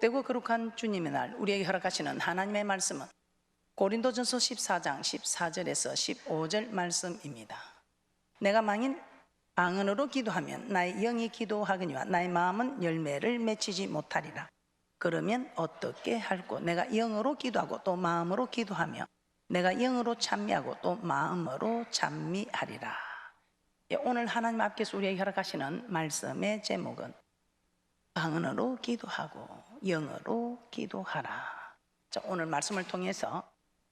복되고 거룩한 주님의 날 우리에게 허락하시는 하나님의 말씀은 고린도전서 14장 14절에서 15절 말씀입니다. 내가 만일 방언으로 기도하면 나의 영이 기도하거니와 나의 마음은 열매를 맺히지 못하리라. 그러면 어떻게 할꼬? 내가 영으로 기도하고 또 마음으로 기도하며 내가 영으로 찬미하고 또 마음으로 찬미하리라. 오늘 하나님 앞에서 우리에게 허락하시는 말씀의 제목은 방언으로 기도하고 영어로 기도하라. 자, 오늘 말씀을 통해서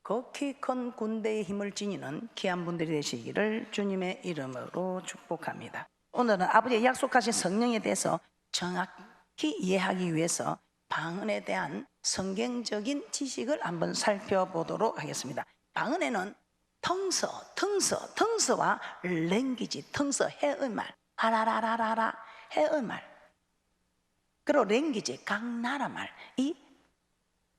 극히 큰 군대의 힘을 지니는 귀한 분들이 되시기를 주님의 이름으로 축복합니다. 오늘은 아버지의 약속하신 성령에 대해서 정확히 이해하기 위해서 방언에 대한 성경적인 지식을 한번 살펴보도록 하겠습니다. 방언에는 텅서와 랭귀지, 텅서 해의 말, 아라라라라라 해의 말, 그리고 랭귀지, 각 나라 말, 이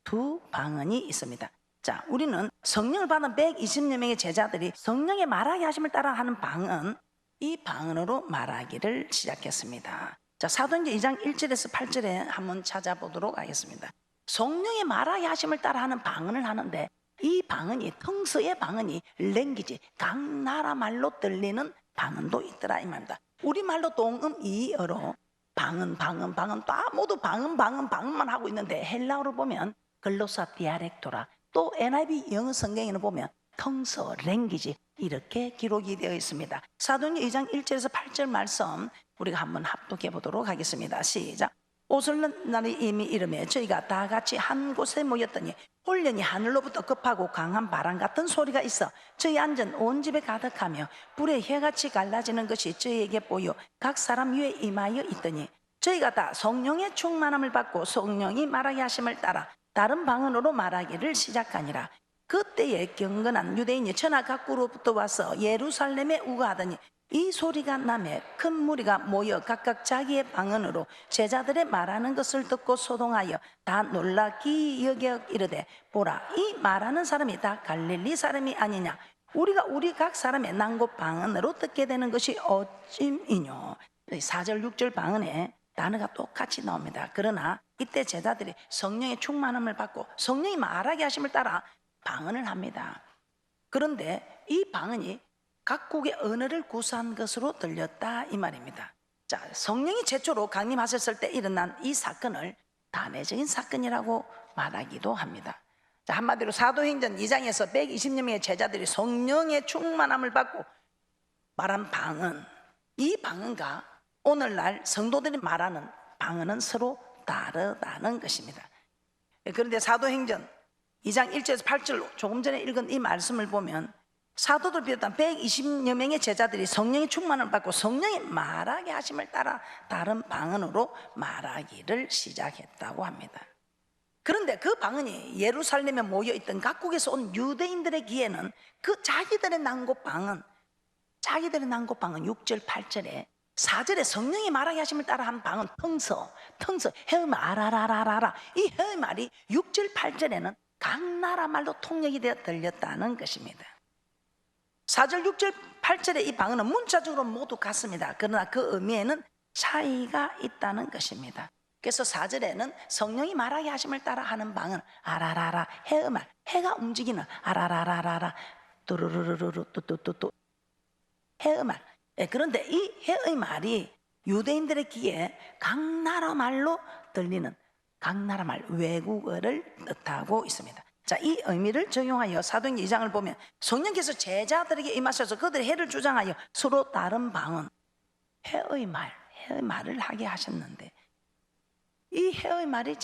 두 방언이 있습니다. 자, 우리는 성령을 받은 120여 명의 제자들이 성령의 말하게 하심을 따라 하는 방언, 이 방언으로 말하기를 시작했습니다. 자, 사도행전 2장 1절에서 8절에 한번 찾아보도록 하겠습니다. 성령의 말하게 하심을 따라 하는 방언을 하는데 이 방언이, 텅서의 방언이 랭귀지, 각 나라 말로 들리는 방언도 있더라 이 말입니다. 우리말로 동음이어로 방언 다 모두 방언만 하고 있는데 헬라어로 보면 글로사 디아렉토라, 또 NIV 영어 성경에는 보면 텅서, 랭귀지 이렇게 기록이 되어 있습니다. 사도행전 2장 1절에서 8절 말씀 우리가 한번 합독해 보도록 하겠습니다. 시작. 오슬날이 이미 이름에 저희가 다 같이 한 곳에 모였더니 홀련히 하늘로부터 급하고 강한 바람 같은 소리가 있어 저희 앉은 온 집에 가득하며 불에 혀같이 갈라지는 것이 저희에게 보여 각 사람 위에 임하여 있더니 저희가 다 성령의 충만함을 받고 성령이 말하게 하심을 따라 다른 방언으로 말하기를 시작하니라. 그때에 경건한 유대인이 천하 각국으로부터 와서 예루살렘에 우거하더니 이 소리가 나매 큰 무리가 모여 각각 자기의 방언으로 제자들의 말하는 것을 듣고 소동하여 다 놀라기 여겨 이르되 보라, 이 말하는 사람이 다 갈릴리 사람이 아니냐? 우리가 우리 각 사람의 난곳 방언으로 듣게 되는 것이 어찜이뇨? 4절 6절 방언에 단어가 똑같이 나옵니다. 그러나 이때 제자들이 성령의 충만함을 받고 성령이 말하게 하심을 따라 방언을 합니다. 그런데 이 방언이 각국의 언어를 구사한 것으로 들렸다 이 말입니다. 자, 성령이 최초로 강림하셨을 때 일어난 이 사건을 단회적인 사건이라고 말하기도 합니다. 자, 한마디로 사도행전 2장에서 120여 명의 제자들이 성령의 충만함을 받고 말한 방언, 이 방언과 오늘날 성도들이 말하는 방언은 서로 다르다는 것입니다. 그런데 사도행전 2장 1절에서 8절 조금 전에 읽은 이 말씀을 보면 사도들 비롯한 120여 명의 제자들이 성령의 충만을 받고 성령이 말하게 하심을 따라 다른 방언으로 말하기를 시작했다고 합니다. 그런데 그 방언이 예루살렘에 모여있던 각국에서 온 유대인들의 귀에는 그 자기들의 난곳 방언 6절 8절에 4절에 성령이 말하게 하심을 따라 한 방언 텅서 헤엄 아라라라라라, 이 헤엄 말이 6절 8절에는 각 나라 말로 통역이 되어 들렸다는 것입니다. 4절 6절 8절의 이 방언은 문자적으로 모두 같습니다. 그러나 그 의미에는 차이가 있다는 것입니다. 그래서 4절에는 성령이 말하게 하심을 따라 하는 방언 아라라라 헤엄 말, 해가 움직이는 아라라라라라 뚜루루루루 뚜뚜뚜뚜 헤엄 말. 그런데 이 해의 말이 유대인들의 귀에 각 나라 말로 들리는 각 나라 말 외국어를 뜻하고 있습니다. 자, 이 의미를 적용하여 사도행전 2장을 보면 성령께서 제자들에게 임하셔서 그들의 해를 주장하여 서로 다른 방언 해의 말을 하게 하셨는데 이 해의 말이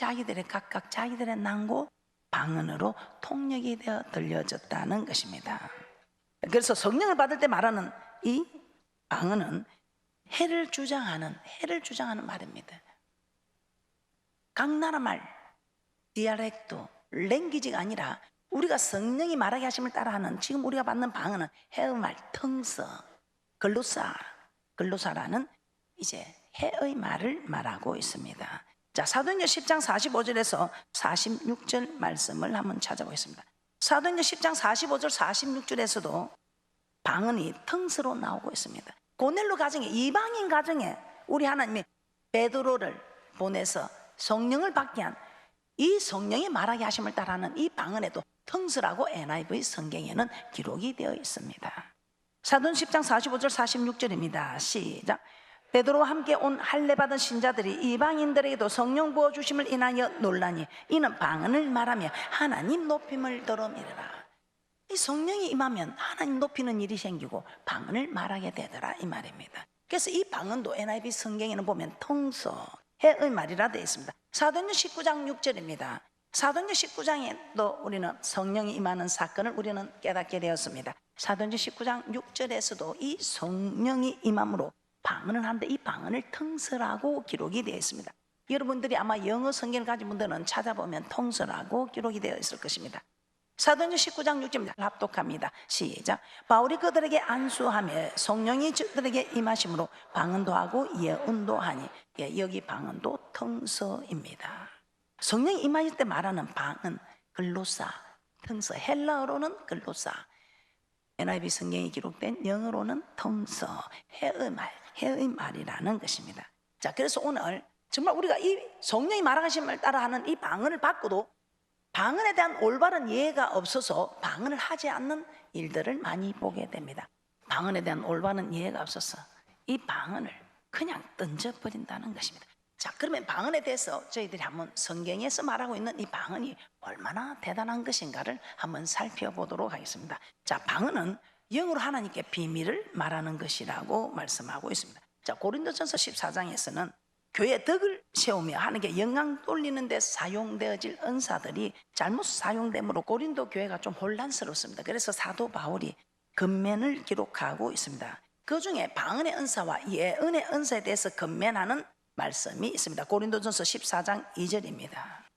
각각 자기들의 난곳 방언으로 통역이 되어 들려졌다는 것입니다. 그래서 성령을 받을 때 말하는 이 방언은 해를 주장하는 말입니다. 각 나라 말, 디알렉트, 랭귀지가 아니라 우리가 성령이 말하게 하심을 따라하는 지금 우리가 받는 방언은 해의 말, 텅서, 글로사라는 이제 해의 말을 말하고 있습니다. 자, 사도행전 10장 45절에서 46절 말씀을 한번 찾아보겠습니다. 사도행전 10장 45절 46절에서도 방언이 텅스로 나오고 있습니다. 고넬로 가정에, 이방인 가정에 우리 하나님이 베드로를 보내서 성령을 받게 한 이 성령이 말하게 하심을 따라하는 이 방언에도 텅스라고 NIV 성경에는 기록이 되어 있습니다. 사도행 10장 45절 46절입니다. 시작. 베드로와 함께 온 할례 받은 신자들이 이방인들에게도 성령 부어 주심을 인하여 놀라니 이는 방언을 말하며 하나님 높임을 들음이라. 이 성령이 임하면 하나님 높이는 일이 생기고 방언을 말하게 되더라 이 말입니다. 그래서 이 방언도 NIV 성경에는 보면 텅서 해의 말이라 되어 있습니다. 사도행전 19장 6절입니다. 사도행전 19장에도 우리는 성령이 임하는 사건을 우리는 깨닫게 되었습니다. 사도행전 19장 6절에서도 이 성령이 임함으로 방언을 하는데 이 방언을 텅스라고 기록이 되어 있습니다. 여러분들이 아마 영어 성경을 가진 분들은 찾아보면 텅스라고 기록이 되어 있을 것입니다. 사도행전 19장 6절 합독합니다. 시작. 바울이 그들에게 안수하며 성령이 그들에게 임하심으로 방언도 하고 예언도 하니, 여기 방언도 텅서입니다. 성령이 임하실 때 말하는 방언 글로사, 텅서, 헬라어로는 글로사, NIV 성경에 기록된 영어로는 텅서, 해의 말이라는 것입니다. 자, 그래서 오늘 정말 우리가 이 성령이 말하심을 따라하는 이 방언을 받고도 방언에 대한 올바른 이해가 없어서 방언을 하지 않는 일들을 많이 보게 됩니다. 방언에 대한 올바른 이해가 없어서 이 방언을 그냥 던져버린다는 것입니다. 자, 그러면 방언에 대해서 저희들이 한번 성경에서 말하고 있는 이 방언이 얼마나 대단한 것인가를 한번 살펴보도록 하겠습니다. 자, 방언은 영으로 하나님께 비밀을 말하는 것이라고 말씀하고 있습니다. 자, 고린도전서 14장에서는 교회의 덕을 세우며 하나님께 영광 돌리는 데 사용되어질 은사들이 잘못 사용됨으로 고린도 교회가 좀 혼란스럽습니다. 그래서 사도 바울이 건면을 기록하고 있습니다. 그 중에 방언의 은사와 예언의 은사에 대해서 건면하는 말씀이 있습니다. 고린도전서 14장 2절입니다.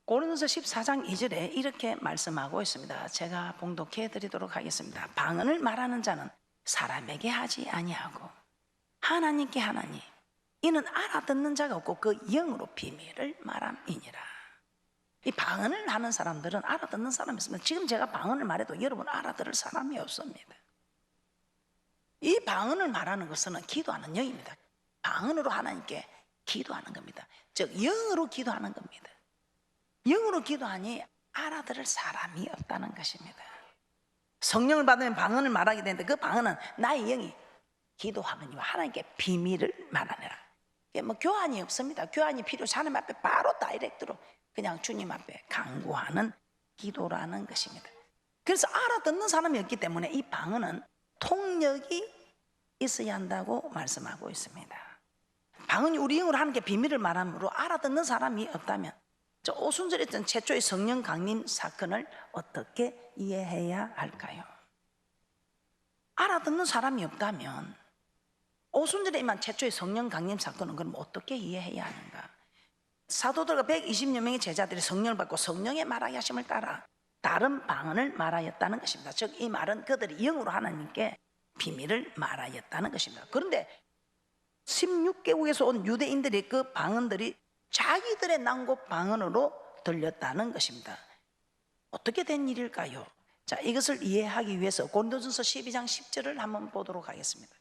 고린도전서 14장 2절에 이렇게 말씀하고 있습니다. 제가 봉독해 드리도록 하겠습니다. 방언을 말하는 자는 사람에게 하지 아니하고 하나님께 하나니 이는 알아듣는 자가 없고 그 영으로 비밀을 말함이니라. 이 방언을 하는 사람들은 알아듣는 사람이 있습니다. 지금 제가 방언을 말해도 여러분 알아들을 사람이 없습니다. 이 방언을 말하는 것은 기도하는 영입니다. 방언으로 하나님께 기도하는 겁니다. 즉 영으로 기도하는 겁니다. 영으로 기도하니 알아들을 사람이 없다는 것입니다. 성령을 받으면 방언을 말하게 되는데 그 방언은 나의 영이 기도하느니와 하나님께 비밀을 말하느라. 뭐 교환이 없습니다. 교환이 필요해서 하나님 앞에 바로 다이렉트로 그냥 주님 앞에 간구하는 기도라는 것입니다. 그래서 알아듣는 사람이 없기 때문에 이 방언은 통역이 있어야 한다고 말씀하고 있습니다. 방언이 우리 영으로 하나님께 비밀을 말함으로 알아듣는 사람이 없다면 저 오순절에 있던 최초의 성령 강림 사건을 어떻게 이해해야 할까요? 알아듣는 사람이 없다면 오순절에 임한 최초의 성령 강림 사건은 그럼 어떻게 이해해야 하는가? 사도들과 120여 명의 제자들이 성령을 받고 성령의 말하게 하심을 따라 다른 방언을 말하였다는 것입니다. 즉 이 말은 그들이 영으로 하나님께 비밀을 말하였다는 것입니다. 그런데 16개국에서 온 유대인들이 그 방언들이 자기들의 난곳 방언으로 들렸다는 것입니다. 어떻게 된 일일까요? 자, 이것을 이해하기 위해서 고린도전서 12장 10절을 한번 보도록 하겠습니다.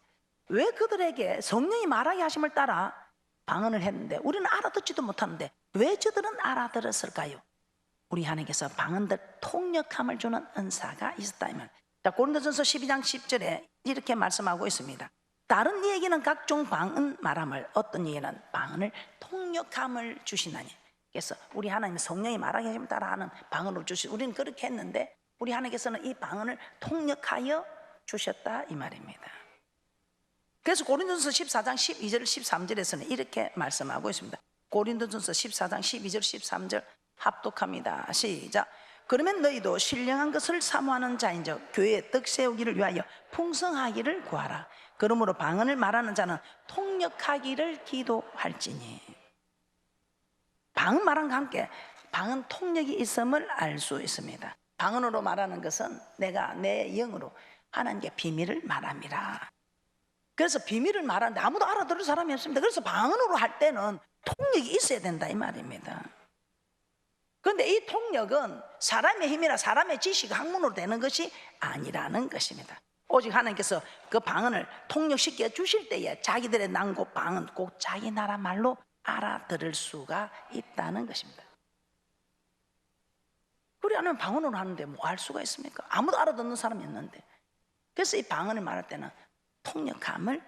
왜 그들에게 성령이 말하게 하심을 따라 방언을 했는데 우리는 알아듣지도 못하는데 왜 저들은 알아들었을까요? 우리 하나님께서 방언들 통역함을 주는 은사가 있었다 이 말. 자, 고린도전서 12장 10절에 이렇게 말씀하고 있습니다. 다른 이에게는 각종 방언 말함을, 어떤 이에게는 방언을 통역함을 주시나니. 그래서 우리 하나님 성령이 말하게 하심을 따라 하는 방언을 주시고 우리는 그렇게 했는데 우리 하나님께서는 이 방언을 통역하여 주셨다 이 말입니다. 그래서 고린도전서 14장 12절 13절에서는 이렇게 말씀하고 있습니다. 고린도전서 14장 12절 13절 합독합니다. 시작. 그러면 너희도 신령한 것을 사모하는 자인즉 교회의 떡 세우기를 위하여 풍성하기를 구하라. 그러므로 방언을 말하는 자는 통역하기를 기도할지니. 방언 말함과 함께 방언 통역이 있음을 알 수 있습니다. 방언으로 말하는 것은 내가 내 영으로 하나님께 비밀을 말함이라. 그래서 비밀을 말하는데 아무도 알아들을 사람이 없습니다. 그래서 방언으로 할 때는 통역이 있어야 된다 이 말입니다. 그런데 이 통역은 사람의 힘이나 사람의 지식 학문으로 되는 것이 아니라는 것입니다. 오직 하나님께서 그 방언을 통역시켜 주실 때에 자기들의 난곳 방언 꼭 자기 나라 말로 알아들을 수가 있다는 것입니다. 그리 않으면 방언으로 하는데 뭐 알 수가 있습니까? 아무도 알아듣는 사람이 없는데. 그래서 이 방언을 말할 때는 통역함을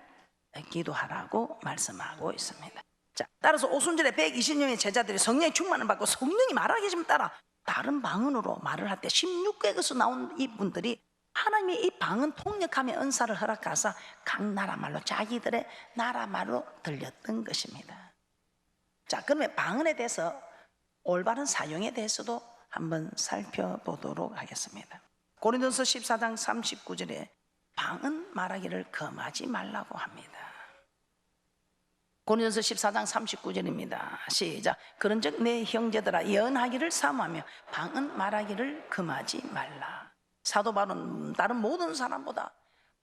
기도하라고 말씀하고 있습니다. 자, 따라서 오순절에 120명의 제자들이 성령의 충만을 받고 성령이 말하기 좀 따라 다른 방언으로 말을 할 때 16개국에서 나온 이분들이 하나님이 이 방언 통역함의 은사를 허락하사 각 나라 말로 자기들의 나라 말로 들렸던 것입니다. 자, 그러면 방언에 대해서 올바른 사용에 대해서도 한번 살펴보도록 하겠습니다. 고린도서 14장 39절에 방언 말하기를 금하지 말라고 합니다. 고린도서 14장 39절입니다. 시작. 그런즉 내 형제들아 예언하기를 사모하며 방언 말하기를 금하지 말라. 사도 바울은 다른 모든 사람보다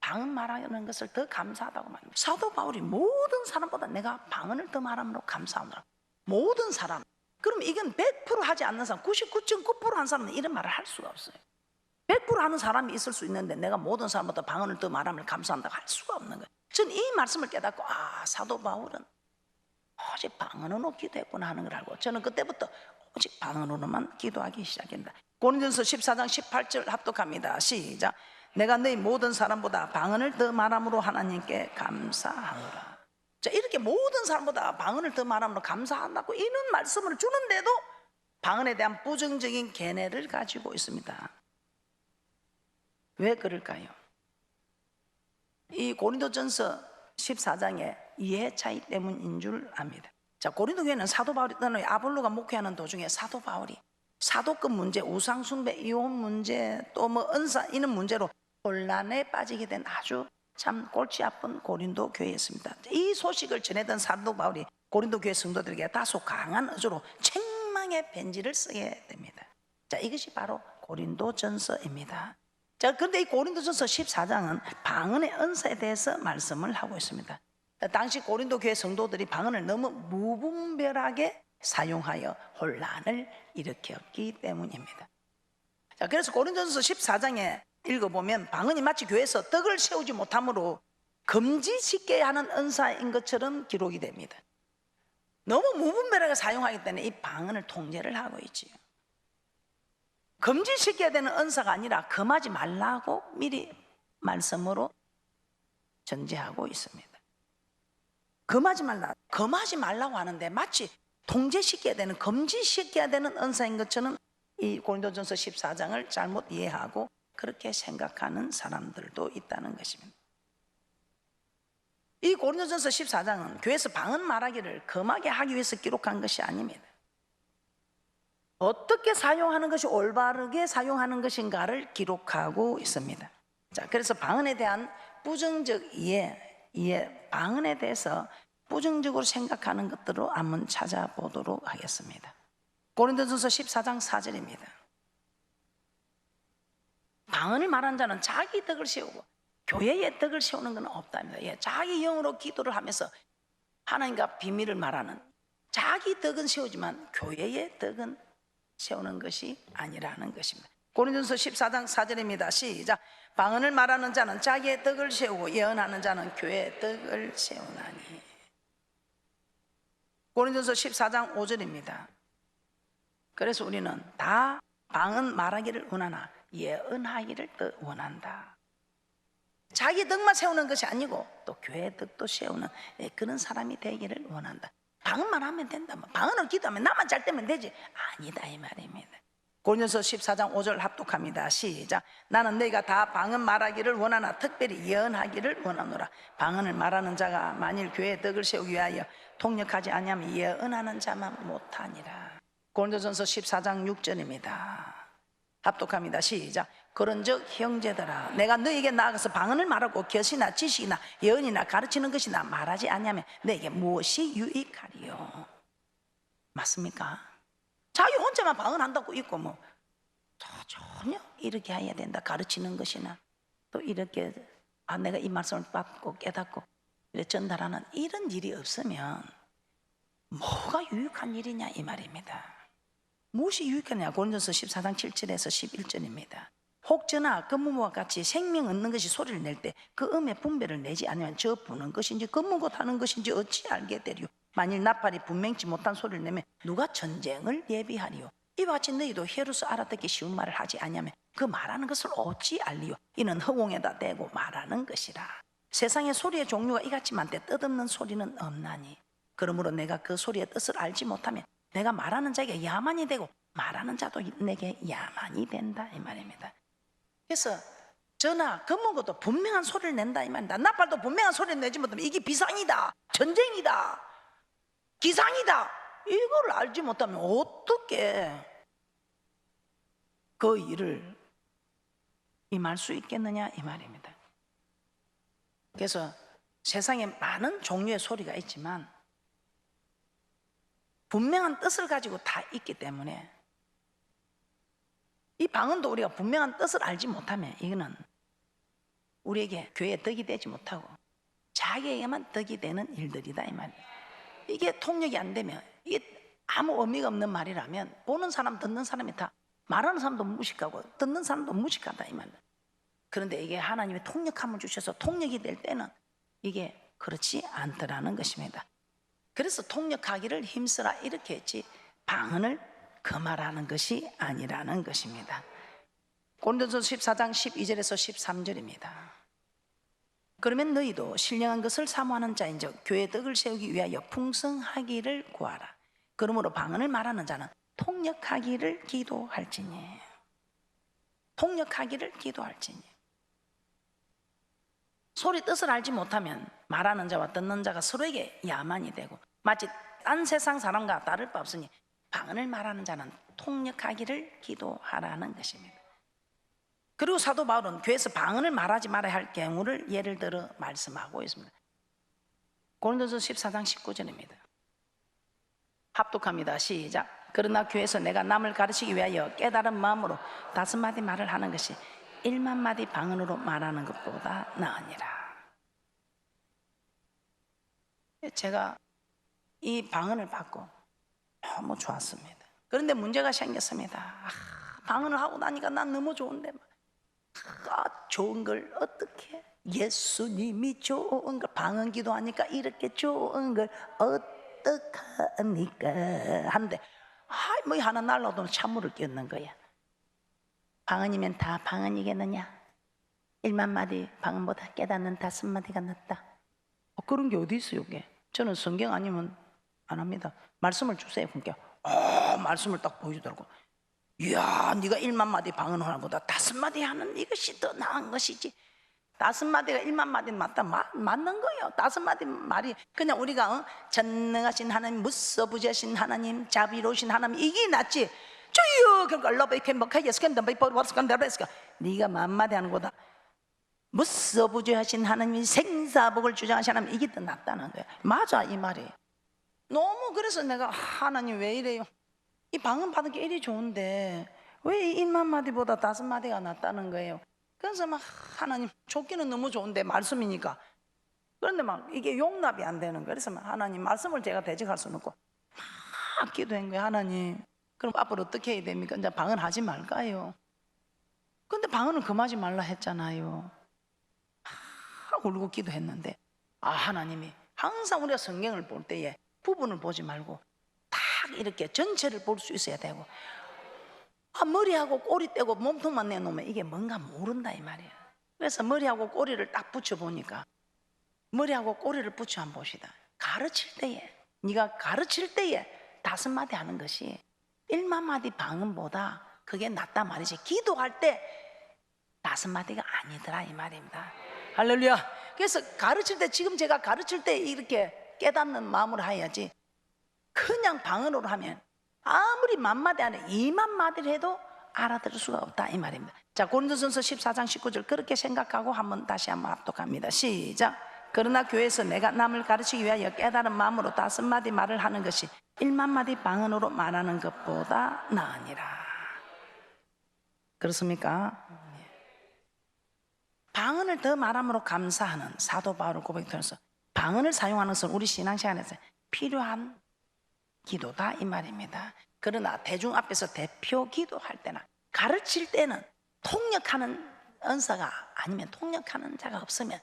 방언 말하는 것을 더 감사하다고 말합니다. 사도 바울이 모든 사람보다 내가 방언을 더 말함으로 감사하노라. 모든 사람. 그럼 이건 100% 하지 않는 사람, 99.9% 한 사람은 이런 말을 할 수가 없어요. 100% 하는 사람이 있을 수 있는데 내가 모든 사람보다 방언을 더 말함을 감사한다고 할 수가 없는 거예요. 저는 이 말씀을 깨닫고 사도 바울은 오직 방언으로 기도했구나 하는 걸 알고 저는 그때부터 오직 방언으로만 기도하기 시작합니다. 고린도서 14장 18절 합독합니다. 시작. 내가 너희 모든 사람보다 방언을 더 말함으로 하나님께 감사하노라. 자, 이렇게 모든 사람보다 방언을 더 말함으로 감사한다고 이런 말씀을 주는데도 방언에 대한 부정적인 견해를 가지고 있습니다. 왜 그럴까요? 이 고린도전서 14장의 이해 차이 때문인 줄 압니다. 자, 고린도 교회는 사도 바울이 떠나 아볼로가 목회하는 도중에 사도 바울이 사도급 문제, 우상숭배, 이혼 문제, 또 뭐 은사 이런 문제로 혼란에 빠지게 된 아주 참 골치 아픈 고린도 교회였습니다. 이 소식을 전해던 사도 바울이 고린도 교회 성도들에게 다소 강한 어조로 책망의 편지를 쓰게 됩니다. 자, 이것이 바로 고린도전서입니다. 자, 그런데 이 고린도전서 14장은 방언의 은사에 대해서 말씀을 하고 있습니다. 당시 고린도 교회 성도들이 방언을 너무 무분별하게 사용하여 혼란을 일으켰기 때문입니다. 자, 그래서 고린도전서 14장에 읽어보면 방언이 마치 교회에서 떡을 세우지 못함으로 금지시켜야 하는 은사인 것처럼 기록이 됩니다. 너무 무분별하게 사용하기 때문에 이 방언을 통제를 하고 있지요. 금지시켜야 되는 은사가 아니라 금하지 말라고 미리 말씀으로 전제하고 있습니다. 금하지 말라고 하는데 마치 통제시켜야 되는, 금지시켜야 되는 은사인 것처럼 이 고린도전서 14장을 잘못 이해하고 그렇게 생각하는 사람들도 있다는 것입니다. 이 고린도전서 14장은 교회에서 방언 말하기를 금하게 하기 위해서 기록한 것이 아닙니다. 어떻게 사용하는 것이 올바르게 사용하는 것인가를 기록하고 있습니다. 자, 그래서 방언에 대한 부정적 이해, 방언에 대해서 부정적으로 생각하는 것들로 한번 찾아보도록 하겠습니다. 고린도전서 14장 4절입니다. 방언을 말하는 자는 자기 덕을 세우고 교회의 덕을 세우는 건 없답니다. 예, 자기 영으로 기도를 하면서 하나님과 비밀을 말하는 자기 덕은 세우지만 교회의 덕은 세우는 것이 아니라는 것입니다. 고린도전서 14장 4절입니다. 시작. 방언을 말하는 자는 자기의 덕을 세우고 예언하는 자는 교회의 덕을 세우나니. 고린도전서 14장 5절입니다. 그래서 우리는 다 방언 말하기를 원하나 예언하기를 더 원한다. 자기 덕만 세우는 것이 아니고 또 교회 덕도 세우는 그런 사람이 되기를 원한다. 방언만 하면 된다. 방언을 기도하면 나만 잘 되면 되지. 아니다 이 말입니다. 고린도서 14장 5절 합독합니다. 시작. 나는 너희가 다 방언 말하기를 원하나 특별히 예언하기를 원하노라. 방언을 말하는 자가 만일 교회의 덕을 세우기 위하여 통역하지 아니하면 예언하는 자만 못하니라. 고린도전서 14장 6절입니다. 합독합니다. 시작. 그런즉 형제들아 내가 너에게 나아가서 방언을 말하고 곁이나 지식이나 예언이나 가르치는 것이나 말하지 아니하면 너에게 무엇이 유익하리요? 맞습니까? 자기 혼자만 방언한다고 있고 뭐 전혀 이렇게 해야 된다 가르치는 것이나 또 이렇게 내가 이 말씀을 받고 깨닫고 이렇게 전달하는 이런 일이 없으면 뭐가 유익한 일이냐 이 말입니다. 무엇이 유익하냐? 고린도서 14장 7절에서 11절입니다. 혹저나 금무와 같이 생명 얻는 것이 소리를 낼 때 그 음의 분별을 내지 않으면 저 부는 것인지 금무고 타는 것인지 어찌 알게 되리요? 만일 나팔이 분명치 못한 소리를 내면 누가 전쟁을 예비하리요? 이와 같이 너희도 혀로서 알아듣기 쉬운 말을 하지 아니하면 그 말하는 것을 어찌 알리요? 이는 허공에다 대고 말하는 것이라. 세상에 소리의 종류가 이같이 많되 뜻없는 소리는 없나니 그러므로 내가 그 소리의 뜻을 알지 못하면 내가 말하는 자에게 야만이 되고 말하는 자도 내게 야만이 된다 이 말입니다. 그래서 전하 검은 것도 분명한 소리를 낸다 이 말입니다. 나팔도 분명한 소리를 내지 못하면 이게 비상이다, 전쟁이다, 기상이다, 이걸 알지 못하면 어떻게 그 일을 임할 수 있겠느냐 이 말입니다. 그래서 세상에 많은 종류의 소리가 있지만 분명한 뜻을 가지고 다 있기 때문에 이 방언도 우리가 분명한 뜻을 알지 못하면 이거는 우리에게 교회에 덕이 되지 못하고 자기에게만 덕이 되는 일들이다 이 말이에요. 이게 통역이 안 되면 이게 아무 의미가 없는 말이라면 보는 사람 듣는 사람이 다 말하는 사람도 무식하고 듣는 사람도 무식하다 이 말이에요. 그런데 이게 하나님의 통역함을 주셔서 통역이 될 때는 이게 그렇지 않더라는 것입니다. 그래서 통역하기를 힘쓰라 이렇게 했지 방언을 금하라는 것이 아니라는 것입니다. 고린도전서 14장 12절에서 13절입니다. 그러면 너희도 신령한 것을 사모하는 자인즉 교회의 덕을 세우기 위하여 풍성하기를 구하라. 그러므로 방언을 말하는 자는 통역하기를 기도할지니. 통역하기를 기도할지니. 소리 뜻을 알지 못하면 말하는 자와 듣는 자가 서로에게 야만이 되고 마치 딴 세상 사람과 다를 바 없으니 방언을 말하는 자는 통역하기를 기도하라는 것입니다. 그리고 사도 바울은 교회에서 방언을 말하지 말아야 할 경우를 예를 들어 말씀하고 있습니다. 고린도전서 14장 19절입니다. 합독합니다. 시작. 그러나 교회에서 내가 남을 가르치기 위하여 깨달은 마음으로 5마디 말을 하는 것이 1만 마디 방언으로 말하는 것보다 나으니라. 제가 이 방언을 받고 너무 좋았습니다. 그런데 문제가 생겼습니다. 방언을 하고 나니까 난 너무 좋은데 좋은 걸 어떻게 예수님이 좋은 걸 방언 기도하니까 이렇게 좋은 걸 어떡하니까 하는데 뭐 하나 날라도 찬물을 끼얹는 거야. 방언이면 다 방언이겠느냐? 1만 마디 방언보다 깨닫는 5마디가 낫다. 그런 게 어디 있어요? 이게 저는 성경 아니면 안 합니다. 말씀을 주세요. 그러니까 말씀을 딱 보여주더라고. 이야, 네가 1만 마디 방언을 하는 것보다 5마디 하는 이것이 더 나은 것이지. 5마디가 1만 마디 맞다 맞는 거예요. 5마디 말이 그냥 우리가 전능하신 하나님, 무서부지하신 하나님, 자비로우신 하나님 이게 낫지. 주여 그러니까 러베이케 먹하이스 캔덤베이 버스칸다베스가 네가 만마디 하는 거다. 무서부지하신 하나님, 생사복을 주장하신 하나님 이게 더 낫다는 거야. 맞아 이 말이. 너무 그래서 내가 하나님 왜 이래요? 이 방언 받은 게 이리 좋은데 왜 1만 마디보다 5마디가 낫다는 거예요. 그래서 막 하나님 좋기는 너무 좋은데 말씀이니까 그런데 막 이게 용납이 안 되는 거예요. 그래서 막 하나님 말씀을 제가 대적할 수는 없고 막 기도한 거예요. 하나님 그럼 앞으로 어떻게 해야 됩니까? 이제 방언 하지 말까요? 근데 방언을 금하지 말라 했잖아요. 막 울고 기도했는데 하나님이 항상 우리가 성경을 볼 때에 부분을 보지 말고 딱 이렇게 전체를 볼 수 있어야 되고 머리하고 꼬리 떼고 몸통만 내놓으면 이게 뭔가 모른다 이 말이야. 그래서 머리하고 꼬리를 딱 붙여보니까 머리하고 꼬리를 붙여 한번 봅시다. 가르칠 때에 네가 가르칠 때에 5마디 하는 것이 1만 마디 방언보다 그게 낫다 말이지. 기도할 때 5마디가 아니더라 이 말입니다. 할렐루야. 그래서 가르칠 때 지금 제가 가르칠 때 이렇게 깨닫는 마음으로 해야지 그냥 방언으로 하면 아무리 10,000마디 안에 2만 마디를 해도 알아들을 수가 없다 이 말입니다. 자, 고린도전서 14장 19절 그렇게 생각하고 다시 한번 합독합니다. 시작. 그러나 교회에서 내가 남을 가르치기 위하여 깨달은 마음으로 5마디 말을 하는 것이 1만 마디 방언으로 말하는 것보다 나으니라. 그렇습니까? 방언을 더 말함으로 감사하는 사도 바울 고백을 통해서 방언을 사용하는 것은 우리 신앙생활에서 필요한 기도다 이 말입니다. 그러나 대중 앞에서 대표 기도할 때나 가르칠 때는 통역하는 은사가 아니면 통역하는 자가 없으면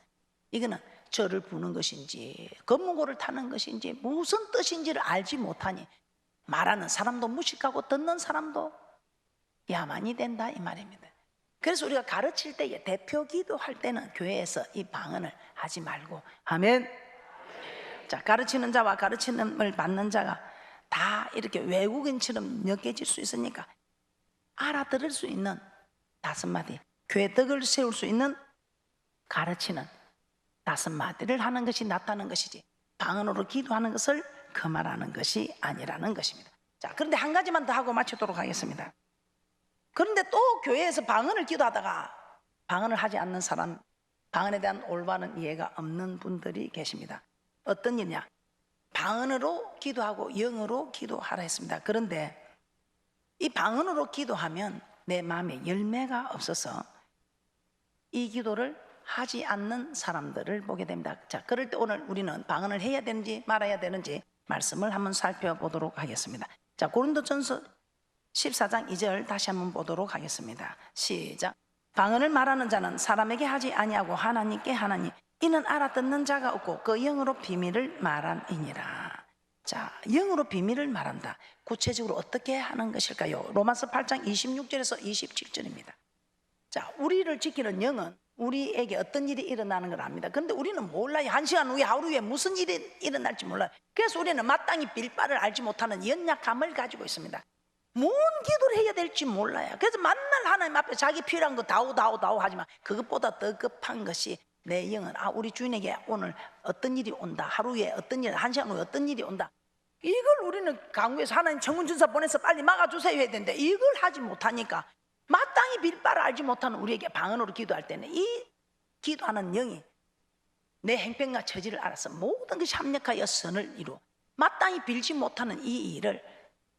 이거는 절을 부는 것인지 검문고를 타는 것인지 무슨 뜻인지를 알지 못하니 말하는 사람도 무식하고 듣는 사람도 야만이 된다 이 말입니다. 그래서 우리가 가르칠 때에 대표 기도할 때는 교회에서 이 방언을 하지 말고, 아멘. 자, 가르치는 자와 가르침을 받는 자가 다 이렇게 외국인처럼 느껴질 수 있으니까 알아들을 수 있는 5마디, 교회 덕을 세울 수 있는 가르치는 5마디를 하는 것이 낫다는 것이지, 방언으로 기도하는 것을 금하라는 것이 아니라는 것입니다. 자, 그런데 한 가지만 더 하고 마치도록 하겠습니다. 그런데 또 교회에서 방언을 기도하다가 방언을 하지 않는 사람, 방언에 대한 올바른 이해가 없는 분들이 계십니다. 어떤 일이냐? 방언으로 기도하고 영어로 기도하라 했습니다. 그런데 이 방언으로 기도하면 내 마음에 열매가 없어서 이 기도를 하지 않는 사람들을 보게 됩니다. 자, 그럴 때 오늘 우리는 방언을 해야 되는지 말아야 되는지 말씀을 한번 살펴보도록 하겠습니다. 자, 고린도전서 14장 2절 다시 한번 보도록 하겠습니다. 시작. 방언을 말하는 자는 사람에게 하지 아니하고 하나님께 하나니 이는 알아듣는 자가 없고 그 영으로 비밀을 말함이니라. 자, 영으로 비밀을 말한다. 구체적으로 어떻게 하는 것일까요? 로마서 8장 26절에서 27절입니다. 자, 우리를 지키는 영은 우리에게 어떤 일이 일어나는 걸 압니다. 그런데 우리는 몰라요. 1시간 후에, 하루 후에 무슨 일이 일어날지 몰라요. 그래서 우리는 마땅히 빌바를 알지 못하는 연약함을 가지고 있습니다. 뭔 기도를 해야 될지 몰라요. 그래서 만날 하나님 앞에 자기 필요한 거 다오 하지만 그것보다 더 급한 것이 내 영은 우리 주인에게 오늘 어떤 일이 온다, 하루에 어떤 일, 1시간 후에 어떤 일이 온다, 이걸 우리는 강구해서 하나님 천군천사 보내서 빨리 막아주세요 해야 되는데 이걸 하지 못하니까 마땅히 빌바를 알지 못하는 우리에게 방언으로 기도할 때는 이 기도하는 영이 내 행편과 처지를 알아서 모든 것이 합력하여 선을 이루어 마땅히 빌지 못하는 이 일을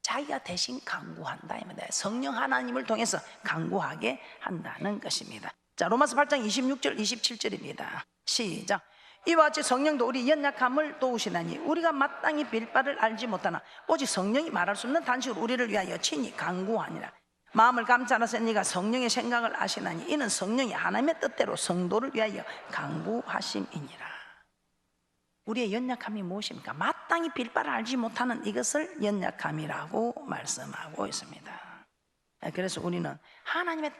자기가 대신 강구한다. 성령 하나님을 통해서 강구하게 한다는 것입니다. 자, 로마서 8장 26절 27절입니다. 시작. 이와 같이 성령도 우리 연약함을 도우시나니 우리가 마땅히 빌 바를 알지 못하나 오직 성령이 말할 수 없는 단식으로 우리를 위하여 친히 강구하니라. 마음을 감찰하사 네가 성령의 생각을 아시나니 이는 성령이 하나님의 뜻대로 성도를 위하여 강구하심이니라. 우리의 연약함이 무엇입니까? 마땅히 빌 바를 알지 못하는 이것을 연약함이라고 말씀하고 있습니다. 그래서 우리는 하나님의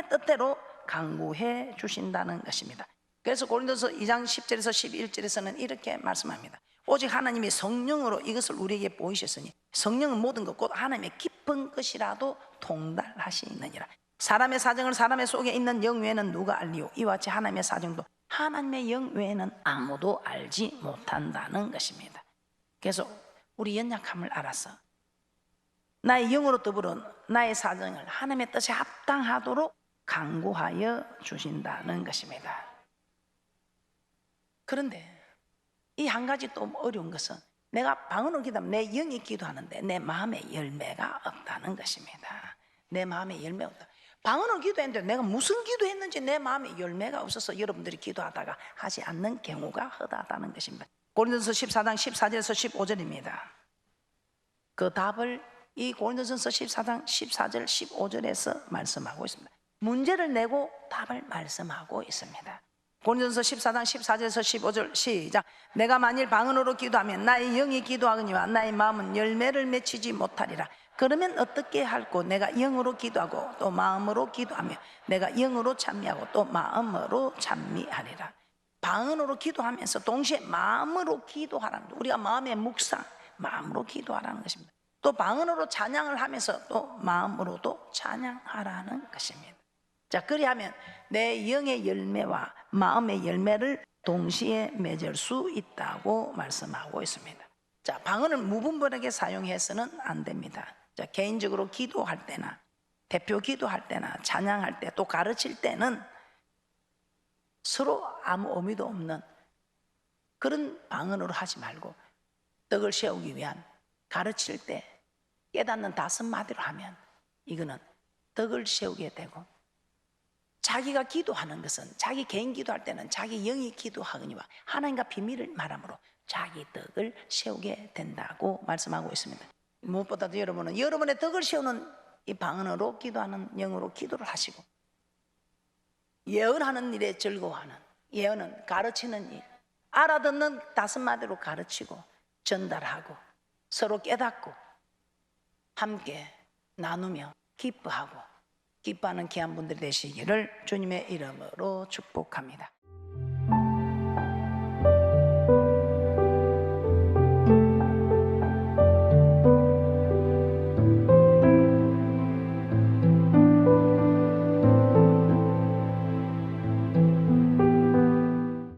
뜻대로 강구해 주신다는 것입니다. 그래서 고린도서 2장 10절에서 11절에서는 이렇게 말씀합니다. 오직 하나님이 성령으로 이것을 우리에게 보이셨으니 성령은 모든 것 곧 하나님의 깊은 것이라도 통달하시느니라. 사람의 사정을 사람의 속에 있는 영 외에는 누가 알리요? 이와 같이 하나님의 사정도 하나님의 영 외에는 아무도 알지 못한다는 것입니다. 그래서 우리 연약함을 알아서 나의 영으로 더불어 나의 사정을 하나님의 뜻에 합당하도록 강구하여 주신다는 것입니다. 그런데 이 한 가지 또 어려운 것은 내가 방언으로 기도하면 내 영이 기도하는데 내 마음에 열매가 없다는 것입니다. 내 마음에 열매가 없다. 방언으로 기도했는데 내가 무슨 기도했는지 내 마음에 열매가 없어서 여러분들이 기도하다가 하지 않는 경우가 허다하다는 것입니다. 고린도서 14장 14절에서 15절입니다. 그 답을 이 고린도전서 14장 14절 15절에서 말씀하고 있습니다. 문제를 내고 답을 말씀하고 있습니다. 고린도전서 14장 14절에서 15절 시작. 내가 만일 방언으로 기도하면 나의 영이 기도하거니와 나의 마음은 열매를 맺히지 못하리라. 그러면 어떻게 할꼬? 내가 영으로 기도하고 또 마음으로 기도하며 내가 영으로 찬미하고 또 마음으로 찬미하리라. 방언으로 기도하면서 동시에 마음으로 기도하라는, 우리가 마음의 묵상, 마음으로 기도하라는 것입니다. 또 방언으로 찬양을 하면서 또 마음으로도 찬양하라는 것입니다. 자, 그리하면 내 영의 열매와 마음의 열매를 동시에 맺을 수 있다고 말씀하고 있습니다. 자, 방언을 무분별하게 사용해서는 안 됩니다. 자, 개인적으로 기도할 때나 대표 기도할 때나 찬양할 때 또 가르칠 때는 서로 아무 의미도 없는 그런 방언으로 하지 말고 떡을 세우기 위한 가르칠 때 깨닫는 5마디로 하면 이거는 떡을 세우게 되고, 자기가 기도하는 것은 자기 개인 기도할 때는 자기 영이 기도하거니와 하나님과 비밀을 말함으로 자기 덕을 세우게 된다고 말씀하고 있습니다. 무엇보다도 여러분은 여러분의 덕을 세우는 이 방언으로 기도하는 영으로 기도를 하시고 예언하는 일에 즐거워하는 예언은 가르치는 일, 알아듣는 5마디로 가르치고 전달하고 서로 깨닫고 함께 나누며 기뻐하는 귀한 분들이 되시기를 주님의 이름으로 축복합니다.